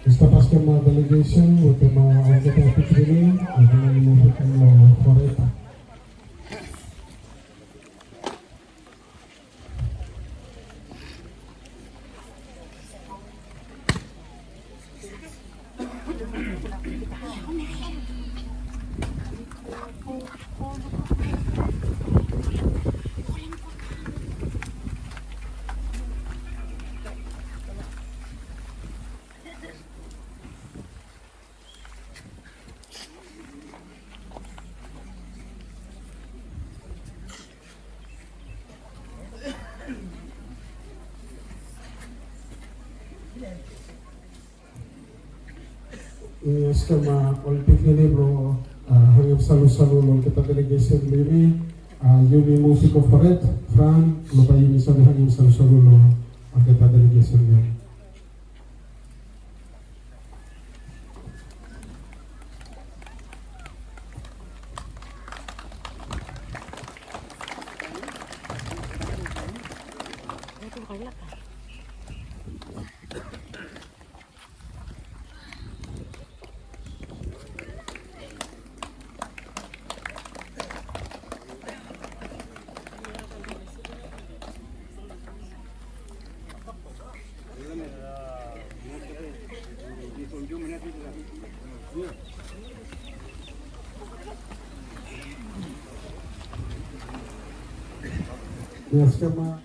Esta Pasca delegation with the executive training and then move to Florida. Skema politik bro hanggang salu-salu kita delegation liri yumi musiko foret Fran lupa yumi sabi hanggang salu-salu kita delegation liri. Yes, come on.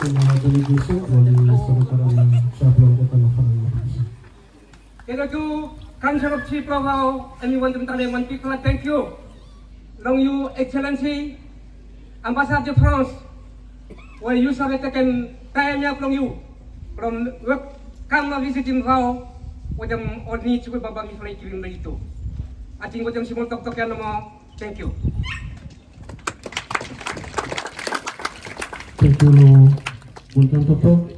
sa mga delegation wali sa nakarang Shablon kita nakarang. Kaya ko Council of Chief Provo, anyone from Taliban people, thank you. Long you Excellency, Ambassador France, where you have taken time from you, from work, come visiting Rao, with them or need to go back if I give him the I think with them simple talk to thank you. Thank you, Bulkan Toto.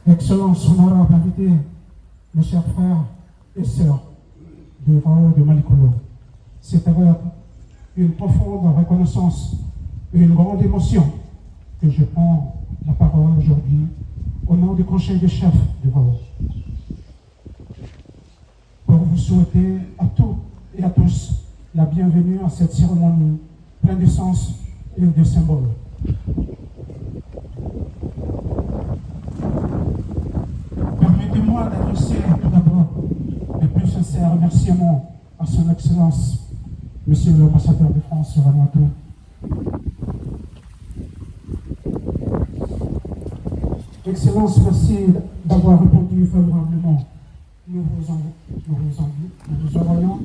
Excellence, honorable invité, mes chers frères et sœurs du Rao de Malikolo. C'est avec une profonde reconnaissance et une grande émotion que je prends la parole aujourd'hui au nom du conseil des chefs du Rao. Pour vous souhaiter à toutes et à tous la bienvenue à cette cérémonie pleine de sens et de symboles. Permettez-moi d'adresser tout d'abord les plus sincères remerciements à son Excellence, Monsieur l'ambassadeur de France sur Vanuatu. Excellence, merci d'avoir répondu favorablement. Nous vous envoyons,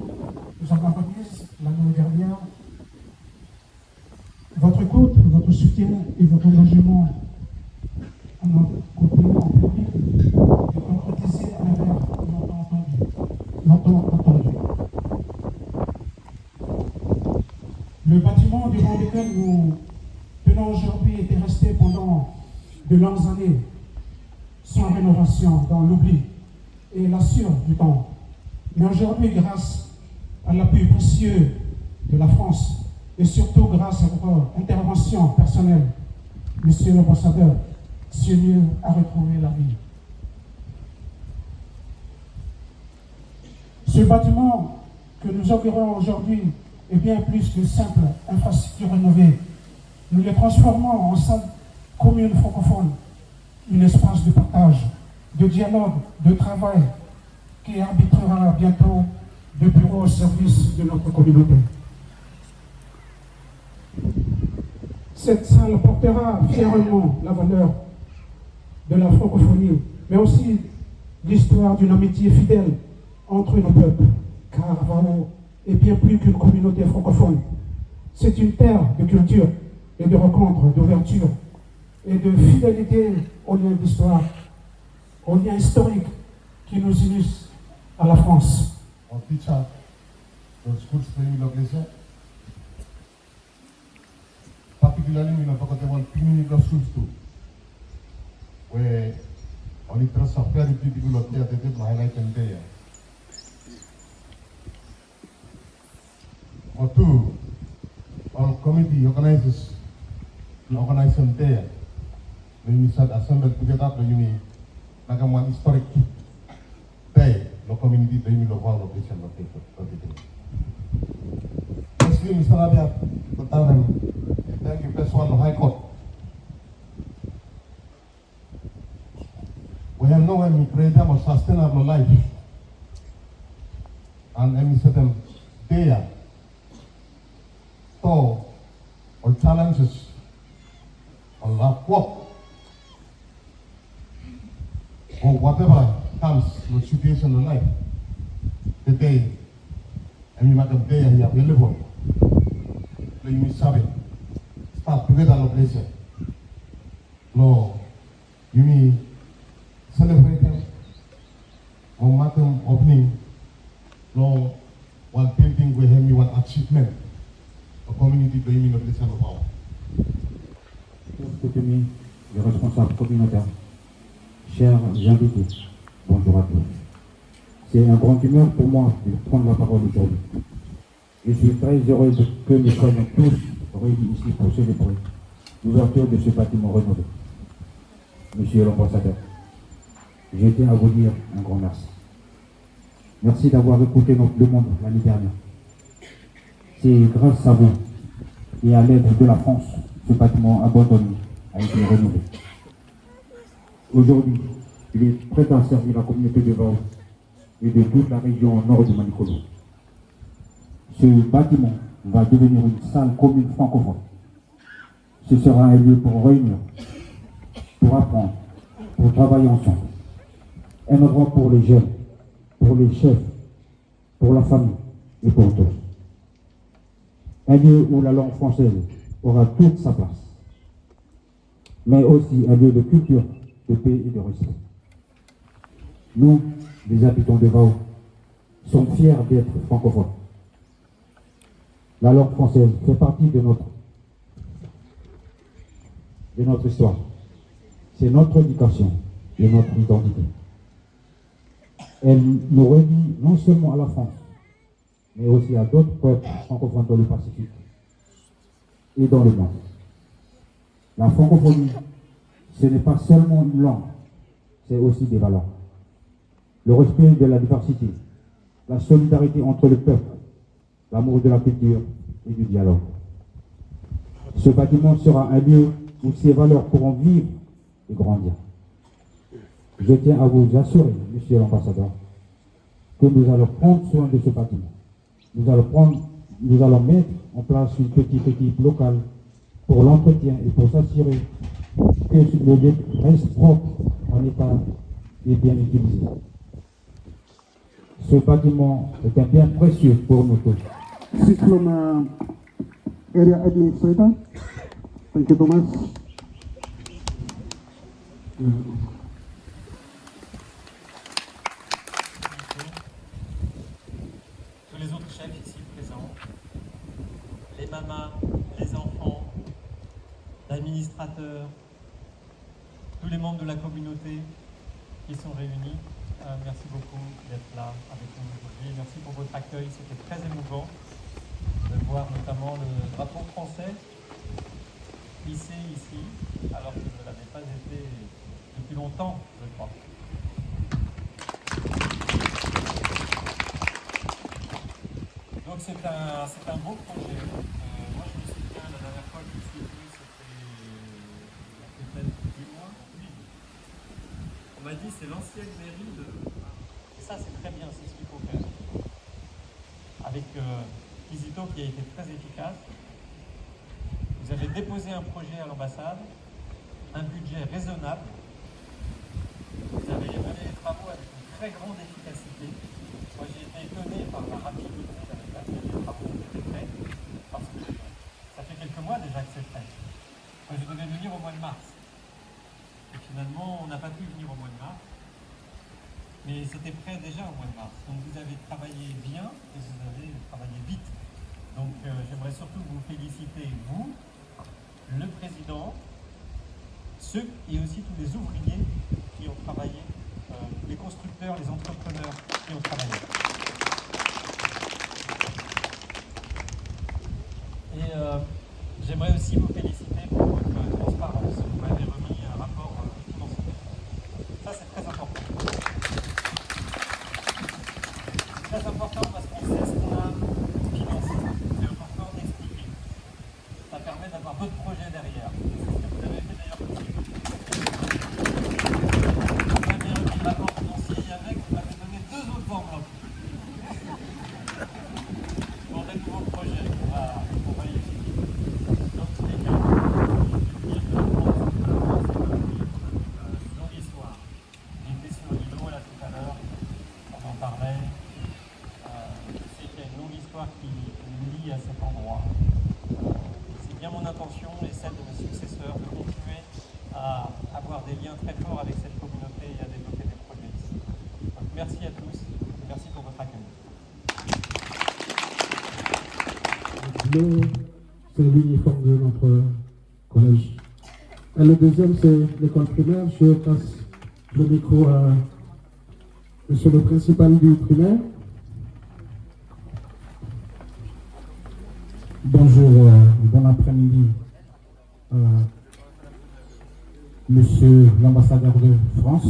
nous avons remise l'année dernière votre écoute, votre soutien et votre engagement à notre côté en public et concrétisé à l'envers longtemps entendu. Le bâtiment devant lequel nous tenons aujourd'hui était resté pendant de longues années sans rénovation, dans l'oubli et l'assure du temps. Mais aujourd'hui, grâce à l'appui précieux de la France et surtout grâce à votre intervention personnelle, Monsieur l'ambassadeur, ce lieu a retrouvé la vie. Ce bâtiment que nous inaugurons aujourd'hui est bien plus qu'une simple infrastructure rénovée. Nous le transformons en salle commune francophone, un espace de partage, de dialogue, de travail qui arbitrera bientôt de bureaux au service de notre communauté. Cette salle portera fièrement la valeur de la francophonie, mais aussi l'histoire d'une amitié fidèle entre nos peuples, car Rao est bien plus qu'une communauté francophone. C'est une terre de culture et de rencontres, d'ouverture et de fidélité aux liens d'histoire, aux liens historiques qui nous unissent à la France. Our teacher, the school training location, particularly in the Pakatavan Community Schools too, where on the trust of very people of there, they highlight and there. Or two, our committee organizes the organization there. When we start assembled together, when we make one historic day, the community, they will have all of this and everything. Firstly, Mr. Rabia, thank you, Press One High Court. We have no one create a sustainable life. And we set them there. So, or challenges, or lack work, or whatever comes to the situation in life, the day, and you make them there here available. So you may serve it. Start together no place. No, you may celebrate them, or make them opening, no, one building with him, one achievement. A community doing the place of power. Soutenus, les responsables communautaires, chers invités, bonjour à tous. C'est un grand honneur pour moi de prendre la parole aujourd'hui. Je suis très heureux que nous soyons tous réunis ici pour célébrer l'ouverture de ce bâtiment rénové. Monsieur l'ambassadeur, je tiens à vous dire un grand merci. Merci d'avoir écouté notre demande l'année dernière. C'est grâce à vous et à l'aide de la France, ce bâtiment abandonné a été rénové. Aujourd'hui, il est prêt à servir la communauté de Rao et de toute la région nord du Malikolo. Ce bâtiment va devenir une salle commune francophone. Ce sera un lieu pour réunir, pour apprendre, pour travailler ensemble. Un endroit pour les jeunes, pour les chefs, pour la famille et pour tous. Un lieu où la langue française aura toute sa place, mais aussi un lieu de culture, de paix et de respect. Nous, les habitants de Gao, sommes fiers d'être francophones. La langue française fait partie de notre histoire. C'est notre éducation et notre identité. Elle nous relie non seulement à la France, mais aussi à d'autres peuples francophones dans le Pacifique et dans le monde. La francophonie, ce n'est pas seulement une langue, c'est aussi des valeurs. Le respect de la diversité, la solidarité entre les peuples, l'amour de la culture et du dialogue. Ce bâtiment sera un lieu où ces valeurs pourront vivre et grandir. Je tiens à vous assurer, Monsieur l'ambassadeur, que nous allons prendre soin de ce bâtiment. Nous allons mettre en place une petite équipe locale pour l'entretien et pour s'assurer que le lieu reste propre, en état et bien utilisé. Ce bâtiment est un bien précieux pour nous tous. Cyclone Area Administrator. Thank you, Thomas. Tous les autres chefs ici présents, les mamas, les enfants, l'administrateur, tous les membres de la communauté qui sont réunis. Merci beaucoup d'être là avec nous aujourd'hui. Merci pour votre accueil. C'était très émouvant de voir notamment le drapeau français hissé ici, alors qu'il ne l'avait pas été depuis longtemps, je crois. Donc c'est un beau projet. Moi je me souviens la dernière fois que je suis venu, c'était peut-être 10 mois. Oui. On m'a dit c'est l'ancienne mairie de... Et ça c'est très bien, c'est ce qu'il faut faire. Avec Kizito qui a été très efficace. Vous avez déposé un projet à l'ambassade, un budget raisonnable. Vous avez mené les travaux avec une très grande efficacité. Moi j'ai été étonné par la rapidité avec laquelle les travaux ont été faits, parce que ça fait quelques mois déjà que c'est fait. Moi je devais venir au mois de mars. Et finalement on n'a pas pu venir au mois de mars. Mais c'était prêt déjà au mois de mars. Donc vous avez travaillé bien et vous avez travaillé vite. Donc j'aimerais surtout vous féliciter, vous, le président, ceux et aussi tous les ouvriers qui ont travaillé, les constructeurs, les entrepreneurs qui ont travaillé. Et j'aimerais aussi vous féliciter pour votre transparence. Vous m'avez remis un rapport financier. Ça c'est très important. C'est très important parce qu'on sait ce qu'on a financé. C'est important d'expliquer. Ça permet d'avoir d'autres projets derrière. C'est ce que vous avez fait d'ailleurs aussi. Vous m'avez remis le rapport financier et avec, vous m'avez donné 2 autres enveloppes. Pour des nouveaux projets qu'on va étudier. Dans tous les cas, je veux dire que c'est longue histoire. J'étais sur l'îlot là tout à l'heure, on en parlait. C'est qu'il y a une longue histoire qui nous lie à cet endroit. C'est bien mon intention et celle de mes successeurs de continuer à avoir des liens très forts avec cette communauté et à développer des projets ici. Donc merci à tous et merci pour votre accueil. Bleu, c'est l'uniforme de notre collège. Et le deuxième, c'est l'école primaire. Je passe le micro à monsieur le principal du primaire. Bonjour, bon après-midi, Monsieur l'ambassadeur de France.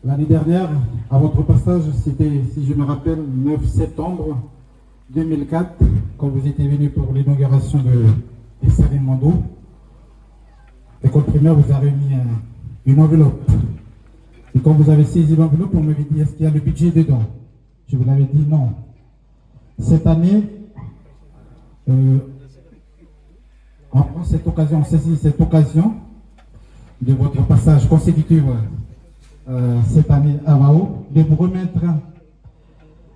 L'année dernière, à votre passage, c'était, si je me rappelle, 9 septembre 2004, quand vous étiez venu pour l'inauguration des Salines Mando. L'école primaire vous a remis une enveloppe. Et quand vous avez saisi l'enveloppe, on m'avait dit, est-ce qu'il y a le budget dedans? Je vous l'avais dit non. Cette année, on prend cette occasion, on saisit cette occasion de votre passage consécutif cette année à Mao, de vous remettre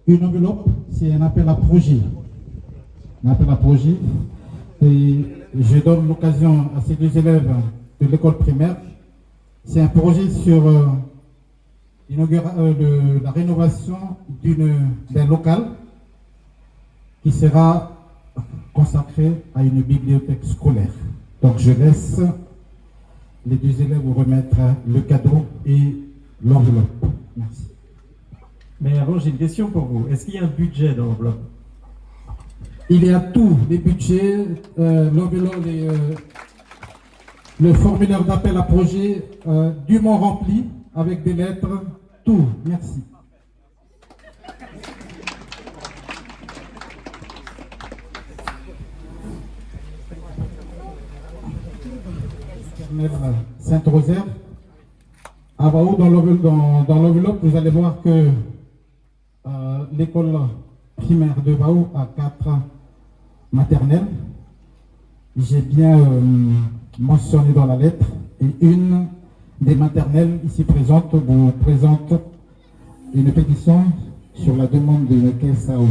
une enveloppe, c'est un appel à projet. Un appel à projet. Et je donne l'occasion à ces deux élèves de l'école primaire. C'est un projet sur la rénovation d'un local qui sera consacré à une bibliothèque scolaire. Donc je laisse les deux élèves vous remettre le cadeau et l'enveloppe. Merci. Mais avant, j'ai une question pour vous. Est-ce qu'il y a un budget dans l'enveloppe? Il y a tous les budgets, l'enveloppe, le formulaire d'appel à projet dûment rempli avec des lettres, tout. Merci. Saint-Rosaire. À Wao, dans l'enveloppe, vous allez voir que l'école primaire de Wao a 4 maternelles. J'ai bien mentionné dans la lettre. Et une des maternelles ici présentes vous présente une pétition sur la demande d'une caisse à eau.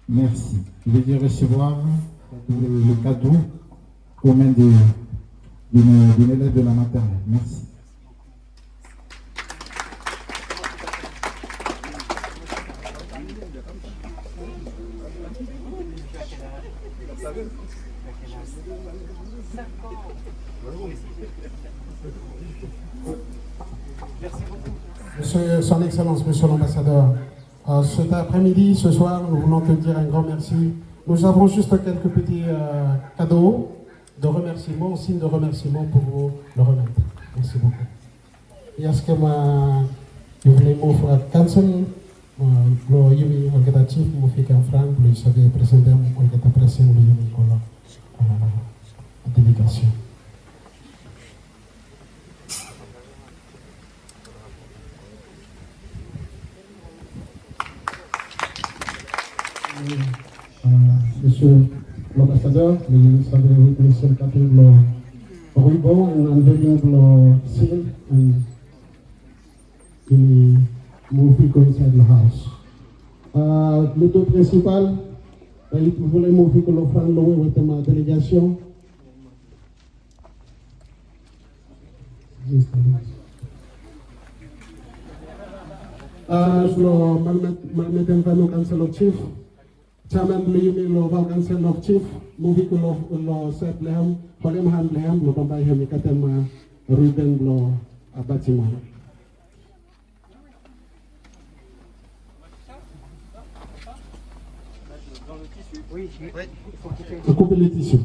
Merci. Veuillez recevoir le cadeau aux mains d'une élève de la maternelle. Merci. Monsieur, Son Excellence, Monsieur l'Ambassadeur, cet après-midi, ce soir, nous voulons te dire un grand merci. Nous avons juste quelques petits cadeaux de remerciement, signe de remerciement pour vous le remettre. Merci beaucoup. Est-ce que je voulais m'offrir Kansen, le Yumi Olgatatif, mon fils en franc, vous savez, président Olgata Pressé, le Yumi Kola, délégation. Monsieur l'ambassadeur, vous savez, vous connaissez le capable ruban, un unveiling seal, and moving inside the house. Le taux principal, il voulait montrer que l'offrande louée avec ma délégation. Je vais mettre un cancel of chief. Chairman Luyumi lo val cancel of chief. Movie ko lo set lehem. Holem han lehem lo pambay hem ikatem Ruben lo bâtiment. Oui, oui. Faut couper les tissus.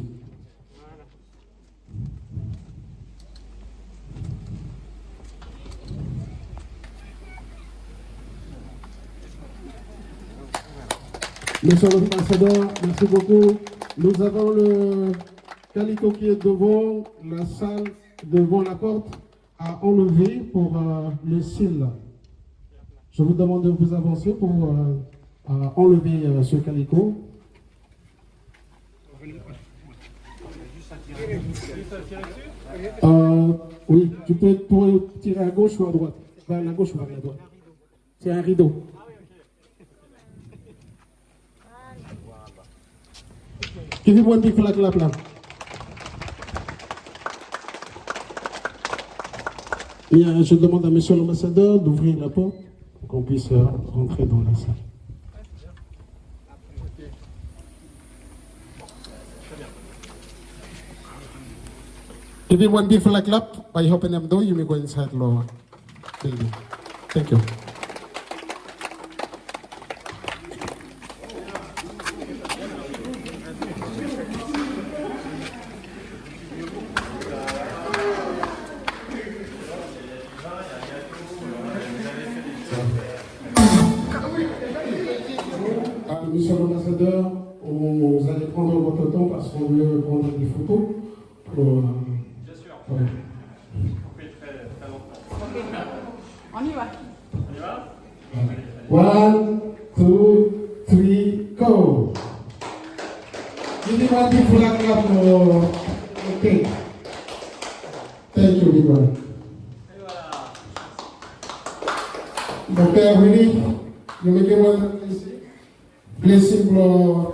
Monsieur l'ambassadeur, merci beaucoup. Nous avons le calico qui est devant la salle, devant la porte, à enlever pour le cil. Je vous demande de vous avancer pour enlever ce calico. Oui, tu peux tirer à gauche ou à droite. Vers la gauche ou vers la droite. C'est un rideau. Qui veut un petit clap là? Et je demande à monsieur l'ambassadeur d'ouvrir la porte pour qu'on puisse rentrer dans la salle. If you want to give a clap, by opening the door, you may go inside the building. Thank you. Monsieur l'ambassadeur, vous allez prendre votre temps parce qu'on veut prendre des photos. Bien sûr. Ouais. Coupé très longtemps. On y va. On y va? 1, 2, 3, go! Hindi mati pulang lang mo. Okay. Thank you, Diva. Dr. Willy, you make a blessing for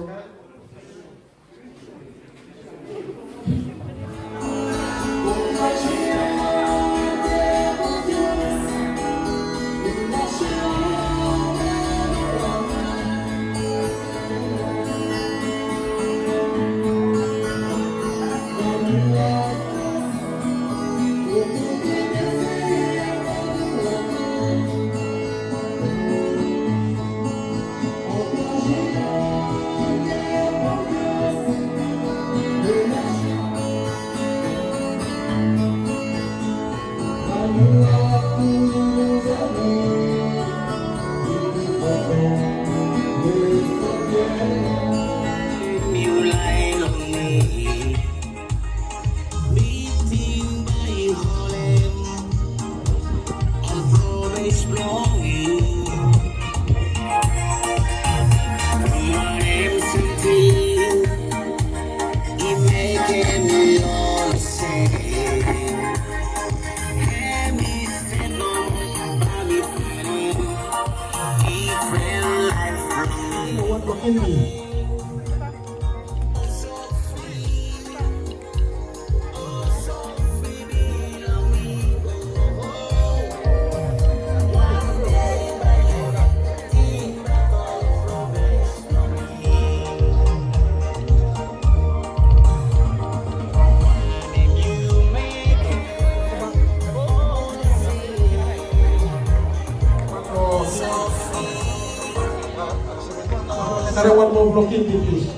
one more blocking, please.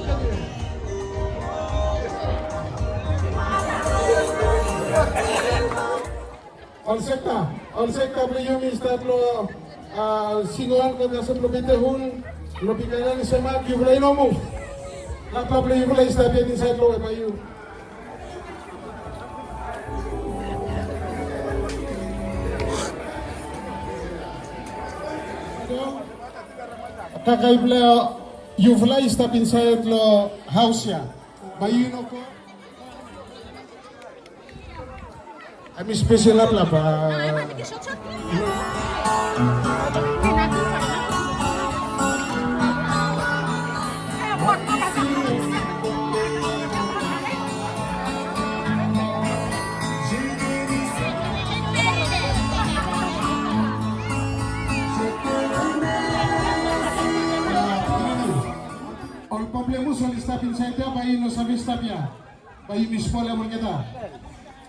On secta beliau minta lo singoan ke dasar lo bitehun lo bikalan semak you boleh nomu. Lapa beliau boleh setiap inside lo bayu. Kakak beliau you boleh step inside lo house ya. Bayu no ko. I'm special up lah pak. All problemu soal step inside ya, bayi no sabi step ya, bayi miskola mo kita.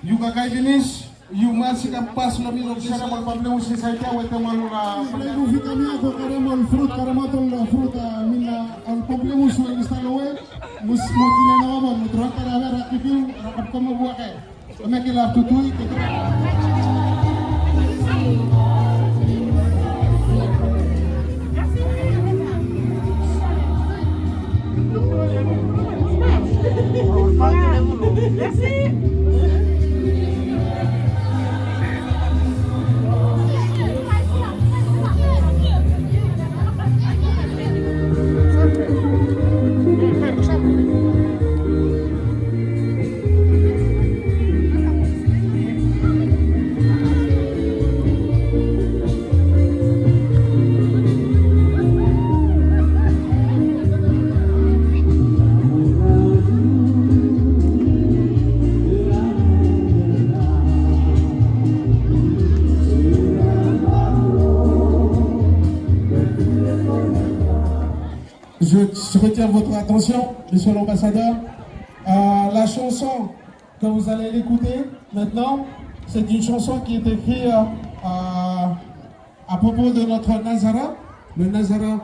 You kakak finish, you masih kan pas lebih lebih sana mal problemu selesai ya, wete malu na. Problemu vitamin atau karamol fruit karamatol fruit mina all problemu soal instalowe, mus motina na wabon, mutrah karawa rakipiu rakap kamu buat kayak, kami kilap tutui kita. Je retiens votre attention, monsieur l'ambassadeur. La chanson que vous allez écouter maintenant, c'est une chanson qui est écrite à propos de notre Nazara. Le Nazara.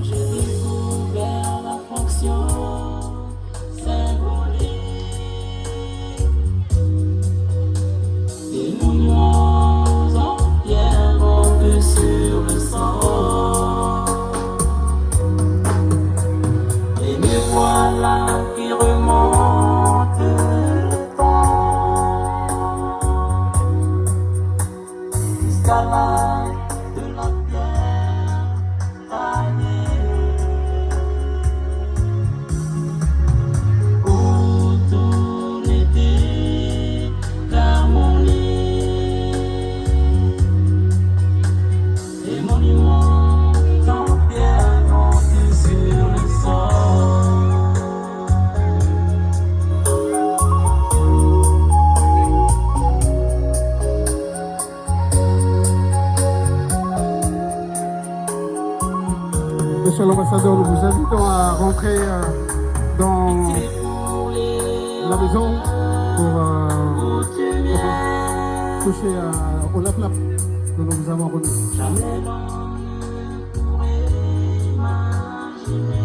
J'ai découvert la fonction l'escalade de la pierre taillée. Autour l'été d'harmonie, les monuments en pierre montés sur le sol. Monsieur l'ambassadeur, nous vous invitons à rentrer dans la maison pour toucher au lap-lap que nous vous avons remis. Jamais l'homme ne pourrait imaginer